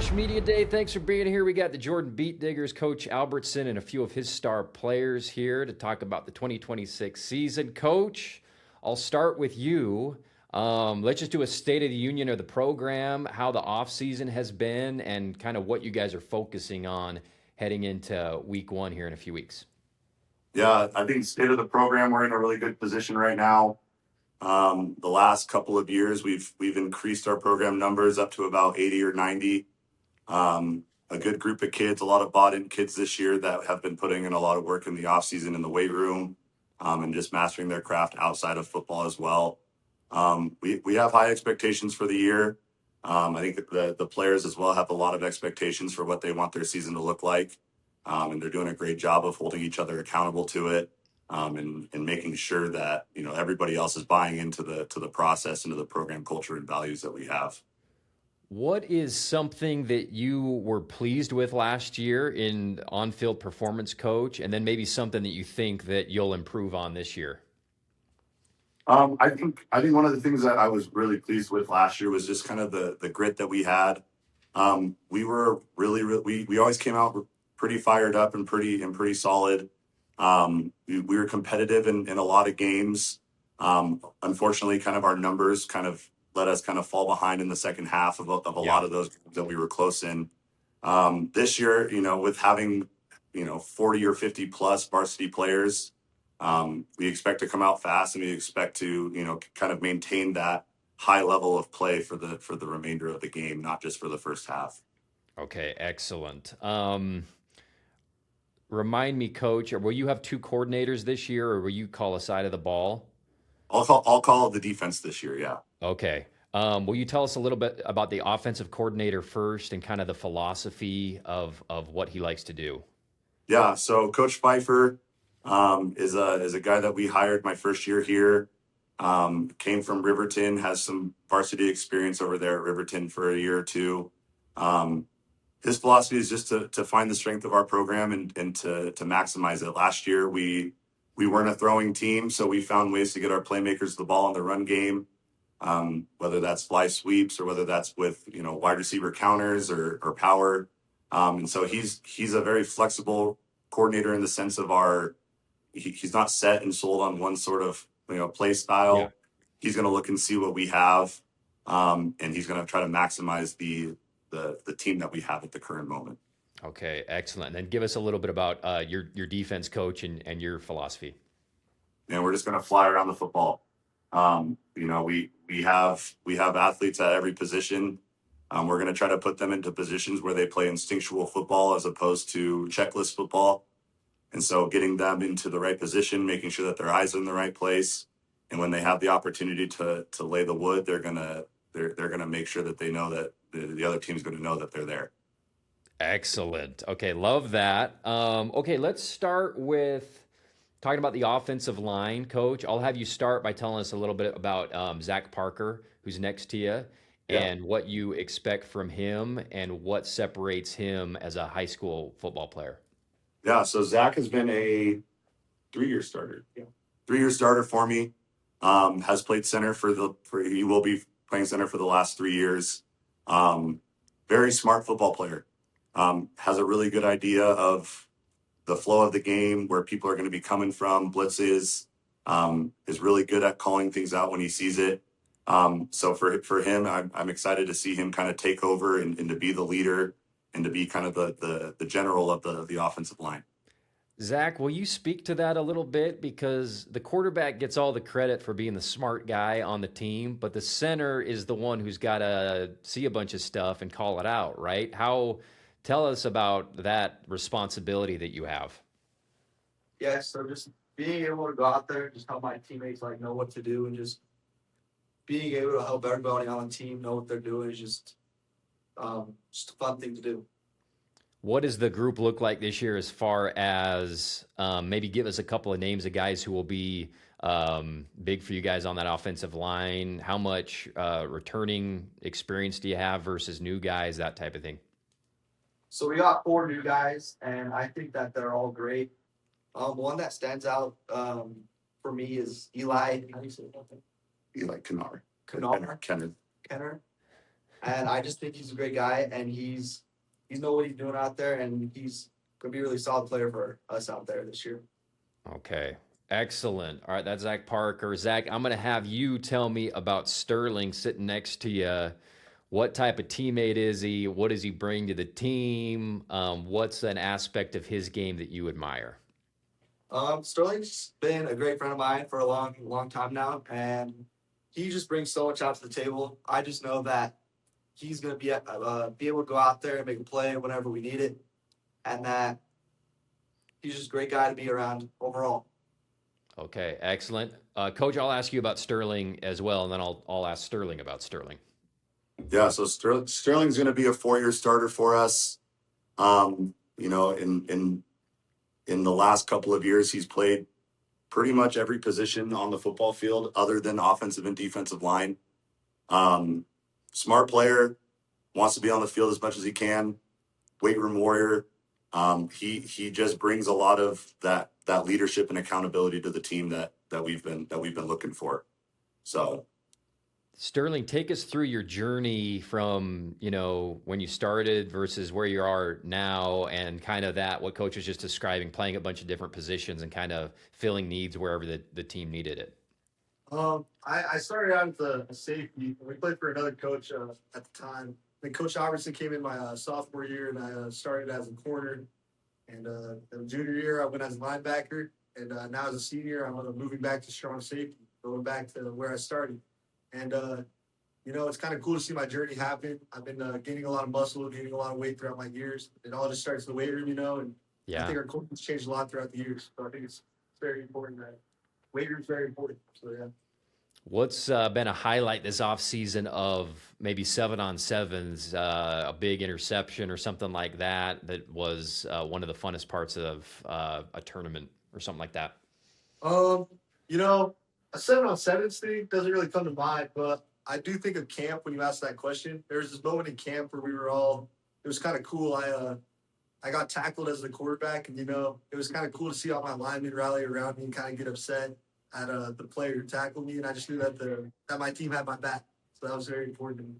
Josh, Media Day. Thanks for being here. We got the Jordan Beetdiggers, Coach Albertson, and a few of his star players here to talk about the 2026 season. Coach, I'll start with you. Let's just do a state of the union of the program, how the offseason has been, and kind of what you guys are focusing on heading into week one here in a few weeks. Yeah, I think state of the program, we're in a really good position right now. The last couple of years, we've increased our program numbers up to about 80 or 90. A good group of kids, a lot of bought-in kids this year that have been putting in a lot of work in the off season in the weight room, and just mastering their craft outside of football as well. We have high expectations for the year. I think that the players as well have a lot of expectations for what they want their season to look like, and they're doing a great job of holding each other accountable to it. And making sure that everybody else is buying into the process, into the program culture and values that we have. What is something that you were pleased with last year in on-field performance, Coach, and then maybe something that you think that you'll improve on this year? I think one of the things that I was really pleased with last year was just kind of the grit that we had. We were we always came out pretty fired up and pretty solid. We were competitive in a lot of games. Unfortunately, kind of our numbers kind of let us kind of fall behind in the second half of a lot of those games that we were close in. This year, with having 40 or 50 plus varsity players, we expect to come out fast, and we expect to kind of maintain that high level of play for the remainder of the game, not just for the first half. Okay, excellent. Remind me, Coach, or will you have two coordinators this year, or will you call a side of the ball? I'll call the defense this year. Yeah. Okay. Will you tell us a little bit about the offensive coordinator first and kind of the philosophy of what he likes to do? Yeah. So Coach Pfeiffer is a guy that we hired my first year here. Came from Riverton, has some varsity experience over there at Riverton for a year or two. His philosophy is just to find the strength of our program and to maximize it. Last year, we weren't a throwing team, so we found ways to get our playmakers the ball in the run game, whether that's fly sweeps or whether that's with wide receiver counters or power. And so he's a very flexible coordinator in the sense of he's not set and sold on one sort of play style. Yeah. He's going to look and see what we have, and he's going to try to maximize the team that we have at the current moment. Okay, excellent. And then give us a little bit about your defense, Coach, and your philosophy. And we're just going to fly around the football. We have athletes at every position. We're going to try to put them into positions where they play instinctual football as opposed to checklist football. And so getting them into the right position, making sure that their eyes are in the right place, and when they have the opportunity to lay the wood, they're gonna make sure that they know that the other team's going to know that they're there. Excellent. Okay, love that. Okay, let's start with talking about the offensive line, Coach. I'll have you start by telling us a little bit about Zach Parker, who's next to you, Yeah. and what you expect from him and what separates him as a high school football player. Yeah. So Zach has been a 3-year starter. Yeah. 3-year starter for me. Has played center he will be playing center for the last 3 years. Very smart football player. Has a really good idea of the flow of the game, where people are going to be coming from, blitzes. Is really good at calling things out when he sees it. So for him, I'm excited to see him kind of take over and to be the leader and to be kind of the general of the offensive line. Zach, will you speak to that a little bit? Because the quarterback gets all the credit for being the smart guy on the team, but the center is the one who's got to see a bunch of stuff and call it out, right? Tell us about that responsibility that you have. Yeah, so just being able to go out there, just help my teammates know what to do, and just being able to help everybody on the team know what they're doing is just a fun thing to do. What does the group look like this year as far as maybe give us a couple of names of guys who will be big for you guys on that offensive line? How much returning experience do you have versus new guys, that type of thing? So we got 4 new guys, and I think that they're all great. One that stands out for me is Eli. How do you say that? Eli Kennar. Kennar. Kenneth. Kenner. And I just think he's a great guy, and he's know what he's doing out there, and he's gonna be a really solid player for us out there this year. Okay. Excellent. All right, that's Zach Parker. Zach, I'm going to have you tell me about Sterling sitting next to you. What type of teammate is he? What does he bring to the team? What's an aspect of his game that you admire? Sterling's been a great friend of mine for a long time now, and he just brings so much out to the table. I just know that he's gonna be able to go out there and make a play whenever we need it, and that he's just a great guy to be around overall. Okay, excellent. Coach, I'll ask you about Sterling as well, and then I'll ask Sterling about Sterling. Yeah, so Sterling's going to be a 4-year starter for us. You know, in the last couple of years, he's played pretty much every position on the football field other than offensive and defensive line. Smart player, wants to be on the field as much as he can. Weight room warrior. He just brings a lot of that leadership and accountability to the team that we've been looking for. So Sterling, take us through your journey from, when you started versus where you are now, and kind of what coach was just describing, playing a bunch of different positions and kind of filling needs wherever the team needed it. I started out as a safety. We played for another coach at the time. Then Coach Albertson came in my sophomore year, and I started as a corner. And the junior year, I went as a linebacker. And now as a senior, I'm moving back to strong safety, going back to where I started. And, it's kind of cool to see my journey happen. I've been gaining a lot of muscle, gaining a lot of weight throughout my years. It all just starts in the weight room, and Yeah. I think our coaching's changed a lot throughout the years. So I think it's very important that weight room's very important. So, yeah. What's been a highlight this offseason of maybe 7-on-7s, a big interception or something like that was one of the funnest parts of a tournament or something like that? A 7-on-7 thing doesn't really come to mind, but I do think of camp when you ask that question. There was this moment in camp where it was kind of cool. I got tackled as the quarterback, and it was kind of cool to see all my linemen rally around me and kind of get upset at the player who tackled me, and I just knew that my team had my back. So that was very important to me.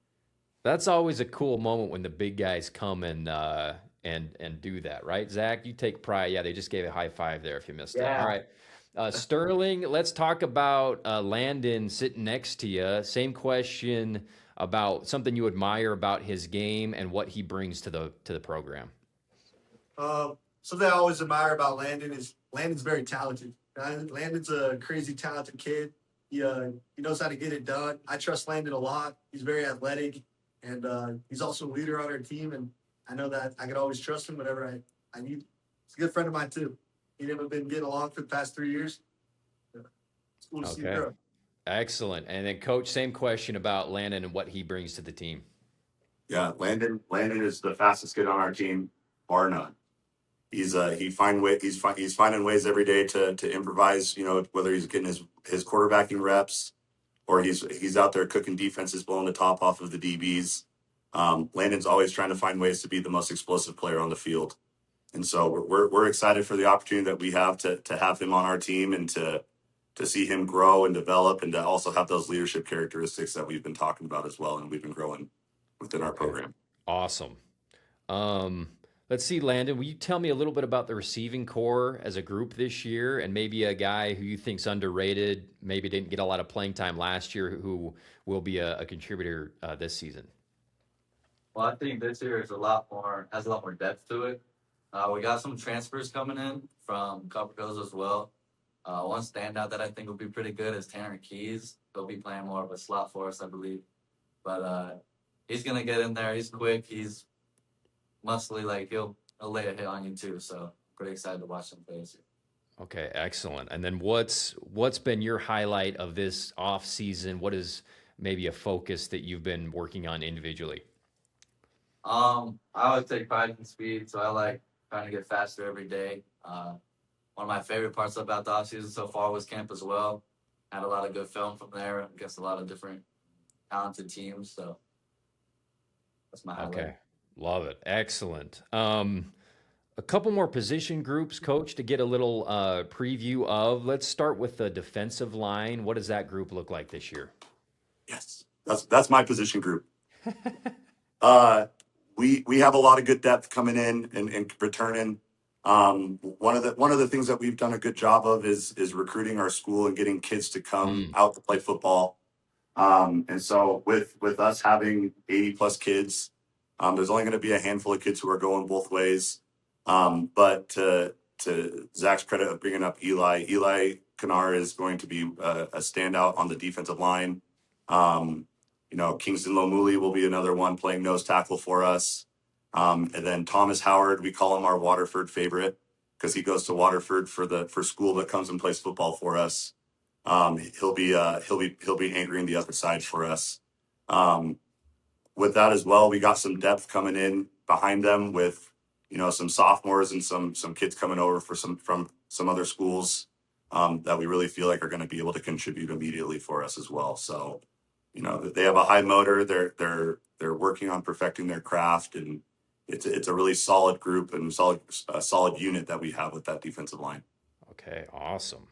That's always a cool moment when the big guys come and do that, right? Zach, you take pride. Yeah, they just gave a high five there if you missed it. All right. Sterling, let's talk about Landon sitting next to you. Same question about something you admire about his game and what he brings to the program. Something I always admire about Landon is Landon's very talented. Landon's a crazy talented kid. He knows how to get it done. I trust Landon a lot. He's very athletic, and he's also a leader on our team. And I know that I can always trust him whenever I need. He's a good friend of mine too. He's been getting along for the past 3 years. It's cool to see him grow. Excellent. And then, Coach, same question about Landon and what he brings to the team. yeah, Landon is the fastest kid on our team, bar none. He's finding ways every day to improvise. Whether he's getting his quarterbacking reps or he's out there cooking defenses, blowing the top off of the DBs. Landon's always trying to find ways to be the most explosive player on the field, and so we're excited for the opportunity that we have to have him on our team and to see him grow and develop, and to also have those leadership characteristics that we've been talking about as well, and we've been growing within our program. Awesome. Let's see, Landon, will you tell me a little bit about the receiving core as a group this year, and maybe a guy who you think's underrated, maybe didn't get a lot of playing time last year, who will be a contributor this season? Well, I think this year has a lot more depth to it. We got some transfers coming in from Copper Coast as well. One standout that I think will be pretty good is Tanner Keys. He'll be playing more of a slot for us, I believe. But he's going to get in there. He's quick. He's muscly. He'll lay a hit on you too. So pretty excited to watch him play this year. Okay, excellent. And then what's been your highlight of this off season? What is maybe a focus that you've been working on individually? I always take pride in speed, so I like trying to get faster every day. One of my favorite parts about the offseason so far was camp as well. Had a lot of good film from there against a lot of different talented teams, so that's my highlight. Okay, love it. Excellent. A couple more position groups, Coach, to get a little preview of. Let's start with the defensive line. What does that group look like this year? Yes, that's my position group. Uh, we have a lot of good depth coming in and returning. One of the things that we've done a good job of is recruiting our school and getting kids to come Mm. out to play football. And so with us having 80 plus kids, there's only going to be a handful of kids who are going both ways. But to Zach's credit of bringing up Eli Kanar is going to be a standout on the defensive line. Kingston Lomuli will be another one playing nose tackle for us. And then Thomas Howard, we call him our Waterford favorite because he goes to Waterford for school but comes and plays football for us. He'll be anchoring the other side for us. Um, with that as well, we got some depth coming in behind them with some sophomores and some kids coming over from some other schools that we really feel like are going to be able to contribute immediately for us as well. So they have a high motor. They're working on perfecting their craft, and it's a really solid group and solid unit that we have with that defensive line. Okay, awesome.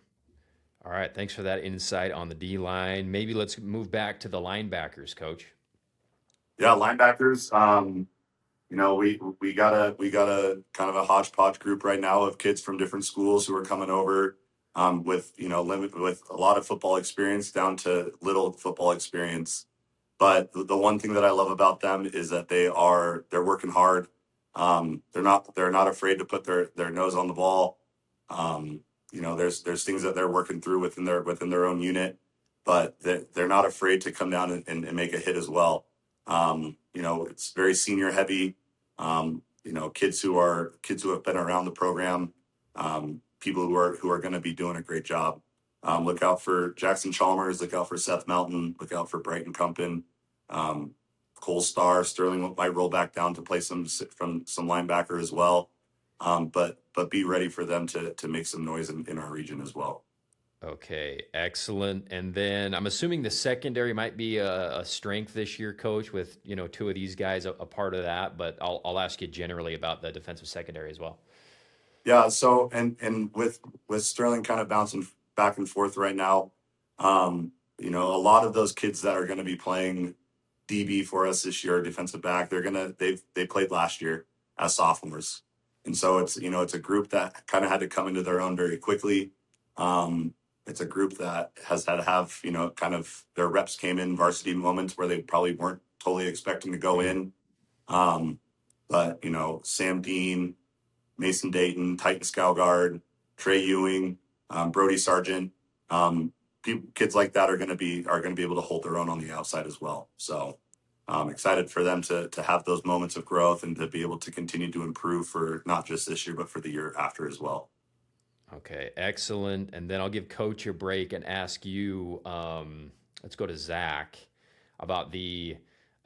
All right, thanks for that insight on the D line. Maybe let's move back to the linebackers, Coach. Yeah, linebackers. We got a kind of a hodgepodge group right now of kids from different schools who are coming over with with a lot of football experience down to little football experience. But the one thing that I love about them is that they're working hard. They're not afraid to put their nose on the ball. There's things that they're working through within their own unit, but they're not afraid to come down and make a hit as well. It's very senior heavy. Kids who have been around the program, people who are going to be doing a great job. Look out for Jackson Chalmers. Look out for Seth Melton. Look out for Brighton Compton. Um, Cole Starr, Sterling might roll back down to play some linebacker as well. But be ready for them to make some noise in our region as well. Okay, excellent. And then I'm assuming the secondary might be a strength this year, Coach, with two of these guys a part of that. But I'll ask you generally about the defensive secondary as well. Yeah. So and with Sterling kind of bouncing back and forth right now, a lot of those kids that are going to be playing DB for us this year, defensive back, they played last year as sophomores, and so it's a group that kind of had to come into their own very quickly. It's a group that has had to have kind of their reps came in varsity moments where they probably weren't totally expecting to go in. But Sam Dean, Mason Dayton, Titan Scowgard, Trey Ewing, Brody Sargent, kids like that are going to be able to hold their own on the outside as well. So I'm excited for them to have those moments of growth and to be able to continue to improve for not just this year but for the year after as well. Okay, excellent. And then I'll give Coach a break and ask you. Let's go to Zach about the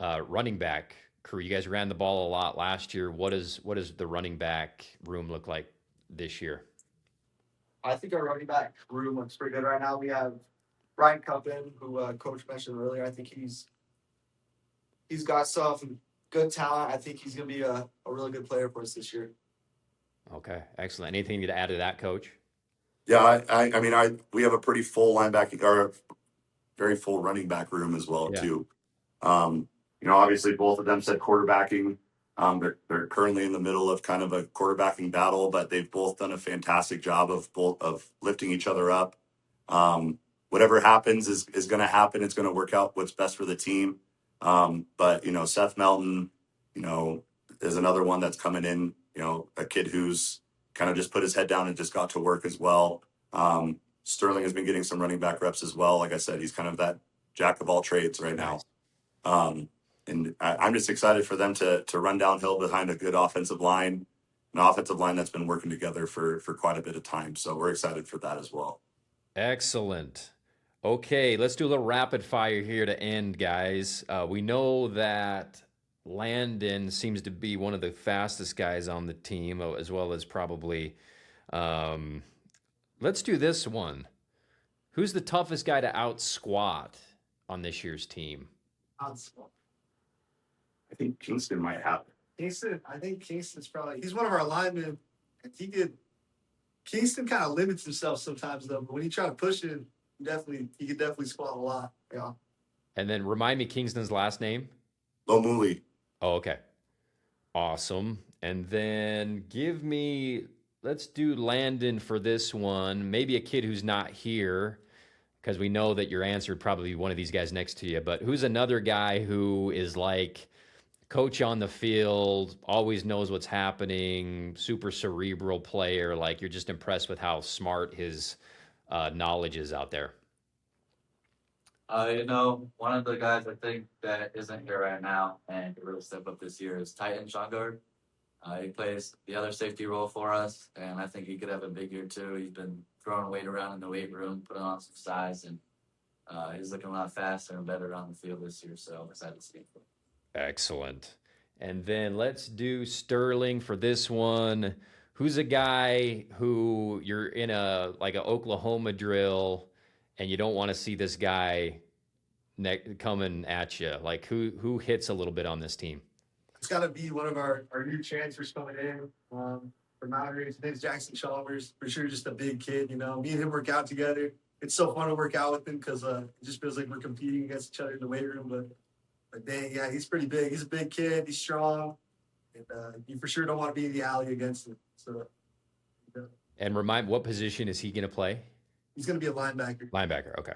running back crew. You guys ran the ball a lot last year. What does the running back room look like this year? I think our running back room looks pretty good right now. We have Brian Cuppen, who Coach mentioned earlier. I think he's got some good talent. I think he's going to be a really good player for us this year. Okay, excellent. Anything to add to that, Coach? Yeah, we have a pretty full linebacking or very full running back room as well too. Obviously both of them said quarterbacking. They're currently in the middle of kind of a quarterbacking battle, but they've both done a fantastic job of lifting each other up. Whatever happens is going to happen. It's going to work out what's best for the team. But Seth Melton, is another one that's coming in. A kid who's kind of just put his head down and just got to work as well. Sterling has been getting some running back reps as well. Like I said, he's kind of that jack of all trades right now. And I'm just excited for them to run downhill behind a good offensive line, an offensive line that's been working together for quite a bit of time. So we're excited for that as well. Excellent. Okay, let's do a little rapid fire here to end, guys. We know that Landon seems to be one of the fastest guys on the team, as well as probably. Let's do this one. Who's the toughest guy to out squat on this year's team? I think Kingston might have it. I think Kingston's he's one of our linemen, and Kingston kind of limits himself sometimes though. But when you try to push it, he could definitely squat a lot. Yeah. And then remind me Kingston's last name. Lomuli. Oh, okay. Awesome. And then let's do Landon for this one. Maybe a kid who's not here, because we know that your answer would probably be one of these guys next to you. But who's another guy who is like coach on the field, always knows what's happening, super cerebral player, like you're just impressed with how smart his knowledge is out there? One of the guys I think that isn't here right now and could really step up this year is Titan Shongard. He plays the other safety role for us, and I think he could have a big year too. He's been throwing weight around in the weight room, putting on some size, and he's looking a lot faster and better on the field this year. So I'm excited to see him. Excellent. And then let's do Sterling for this one. Who's a guy who you're in a like a Oklahoma drill and you don't want to see this guy coming at you? Like who hits a little bit on this team? It's got to be one of our new transfers coming in from Mountaineer. His name's Jackson Chalmers. For sure, just a big kid. You know, me and him work out together. It's so fun to work out with him because it just feels like we're competing against each other in the weight room. But dang, yeah, he's pretty big. He's a big kid. He's strong, and you for sure don't want to be in the alley against him. So, yeah. And remind, what position is he going to play? He's going to be a linebacker. Linebacker, okay.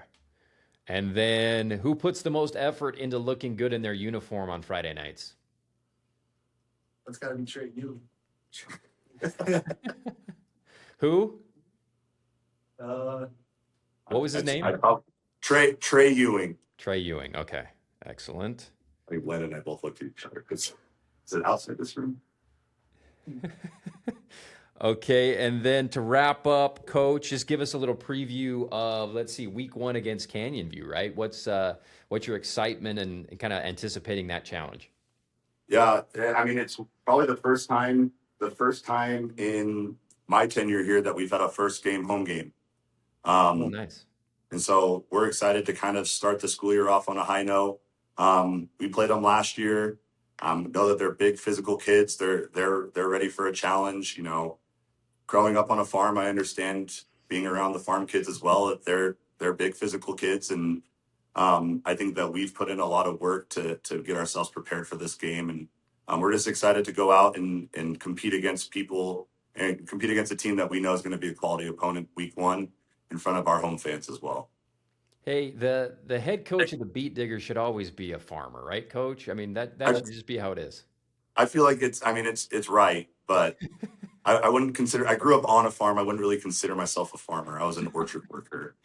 And then who puts the most effort into looking good in their uniform on Friday nights? That's got to be Trey Ewing. Who? Uh, What was his name? Trey Ewing. Trey Ewing. Okay, excellent. I think Len and I both looked at each other because is it outside this room? Okay, and then to wrap up, Coach, just give us a little preview of, let's see, week 1 against Canyon View, right? What's your excitement and kind of anticipating that challenge? Yeah, I mean, it's probably the first time in my tenure here that we've had a first game home game. Oh, nice. And so we're excited to kind of start the school year off on a high note. We played them last year. Know that they're big physical kids. They're ready for a challenge. You know, growing up on a farm, I understand being around the farm kids as well. That they're big physical kids, and I think that we've put in a lot of work to get ourselves prepared for this game, and we're just excited to go out and compete against people and compete against a team that we know is going to be a quality opponent week 1 in front of our home fans as well. Hey, the head coach of the Beetdiggers should always be a farmer, right, Coach? I mean, that should just be how it is. I feel like it's right, but I wouldn't consider. I grew up on a farm. I wouldn't really consider myself a farmer. I was an orchard worker.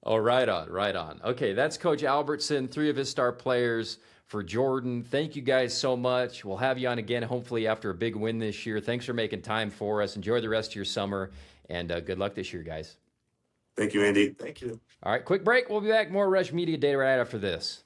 Oh, right on, right on. Okay, that's Coach Albertson, 3 of his star players for Jordan. Thank you guys so much. We'll have you on again, hopefully after a big win this year. Thanks for making time for us. Enjoy the rest of your summer, and good luck this year, guys. Thank you, Andy. Thank you. All right, quick break. We'll be back. More Rush Media Day right after this.